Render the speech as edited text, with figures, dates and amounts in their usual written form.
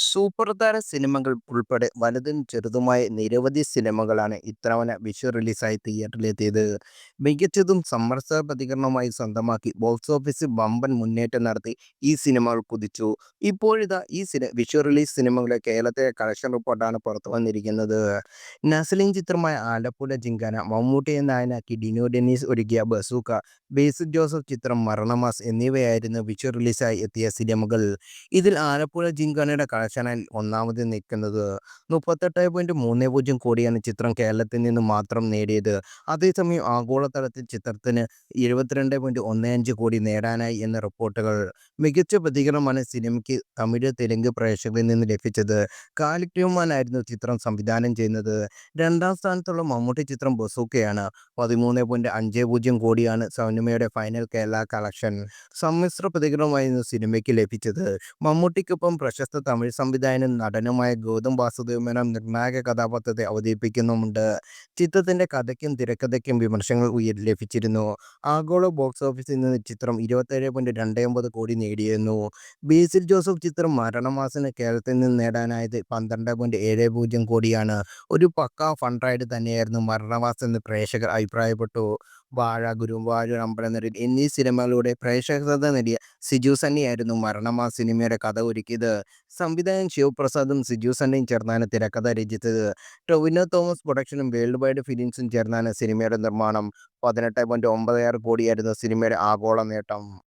Super താര സിനിമകൾ ഉൾപ്പെടെ വലുതും ചെറുതുമായ നിരവധി സിനിമകളാണ് ഇത്തവണ വിഷു റിലീസായി തിയേറ്ററിലെത്തിയത്. മികച്ചതും സമ്മർദ്ദ പ്രതികരണവുമായി സ്വന്തമാക്കി ബോക്സ് ഓഫീസിൽ വമ്പൻ മുന്നേറ്റം നടത്തി ഈ സിനിമകൾ കുതിച്ചു. ഇപ്പോഴിതാ വിഷു റിലീസ് സിനിമകളുടെ കേരളത്തിലെ കളക്ഷൻ റിപ്പോർട്ടാണ് പുറത്തു വന്നിരിക്കുന്നത്. നസ്ലിൻ ചിത്രമായ ആലപ്പുഴ ജിങ്കാന, മമ്മൂട്ടിയെ നായകനാക്കി ഡിനോ ഡെന്നീസ് ഒരുക്കിയ ബസൂക്ക, ബേസിൽ ജോസഫ് ചിത്രം മരണമാസ് എന്നിവയായിരുന്നു വിഷു റിലീസായി എത്തിയ സിനിമകൾ. ഇതിൽ ആലപ്പുഴ ജിംഖാനയുടെ കളക്ഷനിൽ ഒന്നാമത് നിൽക്കുന്നത് 38.30 കോടിയാണ് ചിത്രം കേരളത്തിൽ നിന്ന് മാത്രം നേടിയത്. അതേസമയം ആഗോളതലത്തിൽ ചിത്രത്തിന് 72.15 കോടി നേടാനായി എന്ന റിപ്പോർട്ടുകൾ. മികച്ച പ്രതികരണമാണ് സിനിമയ്ക്ക് തമിഴ്, തെലുങ്ക് പ്രേക്ഷകരിൽ നിന്ന് ലഭിച്ചത്. കാലിക് ചിത്രം സംവിധാനം ചെയ്യുന്നത്. രണ്ടാം സ്ഥാനത്തുള്ള മമ്മൂട്ടി ചിത്രം ബസൂക്കയാണ്. 13.50 കോടിയാണ് സിനിമയുടെ ഫൈനൽ കേരള കളക്ഷൻ. സമ്മിശ്ര പ്രതികരണമായിരുന്നു സിനിമയ്ക്ക് ലഭിച്ചത്. മമ്മൂട്ടിക്കൊപ്പം പ്രശസ്ത തമിഴ് സംവിധായകനും നടനുമായ ഗൗതം വാസുദേവ മേനോൻ നിർണായക കഥാപാത്രത്തെ അവതരിപ്പിക്കുന്നുമുണ്ട്. ചിത്രത്തിന്റെ കഥയ്ക്കും തിരക്കഥയ്ക്കും വിമർശനങ്ങൾ ലഭിച്ചിരുന്നു. ആഗോള ബോക്സ് ഓഫീസിൽ നിന്ന് ചിത്രം 27.29 കോടി നേടിയിരുന്നു. ബേസിൽ ജോസഫ് ചിത്രം മരണമാസിന് കേരളത്തിൽ നിന്ന് നേടാനായത് 12.70 കോടിയാണ്. ഒരു പക്കാ ഫൺ റൈഡ് തന്നെയായിരുന്നു മരണമാസ് എന്ന് പ്രേക്ഷകർ അഭിപ്രായപ്പെട്ടു. വാഴ, ഗുരുവായൂർ അമ്പലനടൻ എന്നീ സിനിമകളിലൂടെ പ്രേക്ഷക ശ്രദ്ധ നേടിയ സിജു സണ്ണിയായിരുന്നു മരണമാസ് സിനിമയുടെ കഥ ഒരുക്കിയത്. സംവിധായകൻ ശിവപ്രസാദും സിജു സണ്ണിയും ചേർന്നാണ് തിരക്കഥ രചിച്ചത്. ടൊവിനോ തോമസ് പ്രൊഡക്ഷനും വേൾഡ് വൈഡ് ഫിലിംസും ചേർന്നാണ് സിനിമയുടെ നിർമ്മാണം. 18.96 കോടിയായിരുന്നു സിനിമയുടെ ആഗോള നേട്ടം.